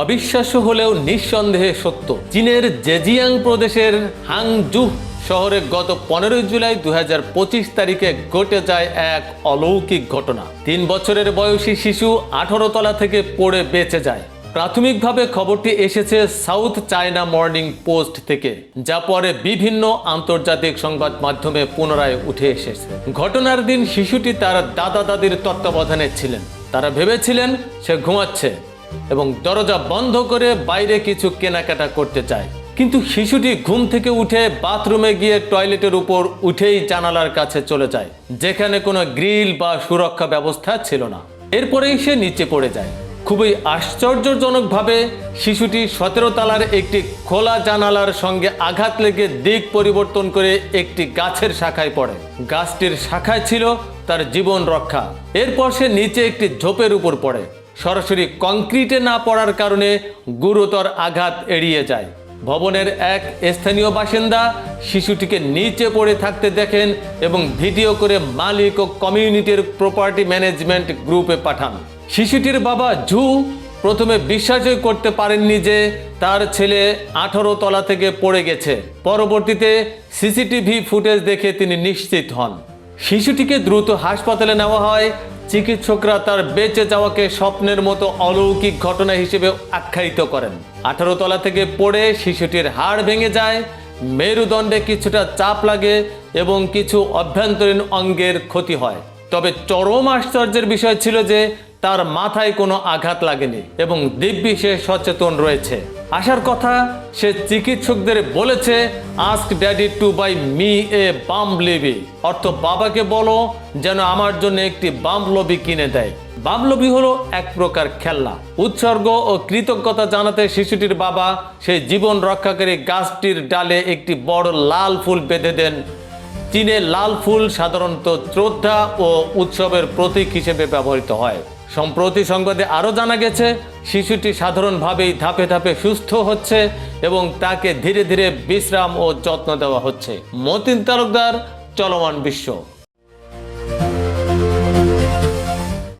অবিশ্বাস্য হলেও নিঃসন্দেহে সত্য। চীনের জেজিয়াং প্রদেশের হাংজু শহরে গত 15 জুলাই 2025 তারিখে ঘটে যায় এক অলৌকিক ঘটনা। 3 বছরের বয়সী শিশু 18 তলা থেকে পড়ে বেঁচে যায়। প্রাথমিকভাবে খবরটি এসেছে সাউথ চায়না মর্নিং পোস্ট থেকে, যা পরে বিভিন্ন আন্তর্জাতিক সংবাদ মাধ্যমে পুনরায় উঠে এসেছে। ঘটনার দিন শিশুটি তার দাদা দাদির তত্ত্বাবধানে ছিলেন। তারা ভেবেছিলেন সে ঘুমাচ্ছে এবং দরজা বন্ধ করে বাইরে কিছু কেনাকাটা করতে চায়। কিন্তু শিশুটি ঘুম থেকে উঠে বাথরুমে গিয়ে টয়লেটের উপর উঠেই জানালার কাছে চলে যায়, যেখানে কোনো গ্রিল বা সুরক্ষা ব্যবস্থা ছিল না। এরপরেই সে নিচে পড়ে যায়। খুবই আশ্চর্যজনকভাবে শিশুটি 17 তলার একটি খোলা জানালার সঙ্গে আঘাত লেগে দিক পরিবর্তন করে একটি গাছের শাখায় পড়ে। গাছটির শাখায় ছিল তার জীবন রক্ষা। এরপর সে নিচে একটি ঝোপের উপর পড়ে। সরাসরি কংক্রিটে না পড়ার কারণে গুরুতর আঘাত এড়িয়ে যায়। ভবনের এক স্থানীয় বাসিন্দা শিশুটিকে নিচে পড়ে থাকতে দেখেন এবং ভিডিও করে মালিক ও কমিউনিটির প্রপার্টি ম্যানেজমেন্ট গ্রুপে পাঠান। শিশুটির বাবা ঝু প্রথমে বিশ্বাসই করতে পারেননি যে তার ছেলে 18 তলা থেকে পড়ে গেছে। পরবর্তীতে সিসিটিভি ফুটেজ দেখে তিনি নিশ্চিত হন। শিশুটিকে দ্রুত হাসপাতালে নেওয়া হয়। চিকিৎসকরা তার বেঁচে যাওয়াকে স্বপ্নের মতো অলৌকিক ঘটনা হিসেবে আখ্যায়িত করেন। 18 তলা থেকে পড়ে শিশুটির হাড় ভেঙে যায়, মেরুদণ্ডে কিছুটা চাপ লাগে এবং কিছু অভ্যন্তরীণ অঙ্গের ক্ষতি হয়। তবে চরম আশ্চর্যের বিষয় ছিল যে তার মাথায় কোনো আঘাত লাগেনি এবং দিব্যি সে সচেতন রয়েছে। আসার কথা সে চিকিৎসকদের বলেছে, ask daddy to buy me a bumblebee, অর্থ বাবাকে বলো যেন আমার জন্য একটি বাম্বলবি কিনে দেয়। বাম্বলবি হলো এক প্রকার খেলনা। উৎসর্গ ও কৃতজ্ঞতা জানাতে শিশুটির বাবা সেই জীবন রক্ষাকারী গাছটির ডালে একটি বড় লাল ফুল বেঁধে দেন। চীনে লাল ফুল সাধারণত শ্রদ্ধা ও উৎসবের প্রতীক হিসেবে ব্যবহৃত হয়। সম্প্রতি সংবাদে আরও জানা গেছে শিশুটি সাধারণভাবেই ধাপে ধাপে সুস্থ হচ্ছে এবং তাকে ধীরে ধীরে বিশ্রাম ও যত্ন দেওয়া হচ্ছে। মতিন তালুকদার, চলমান বিশ্ব।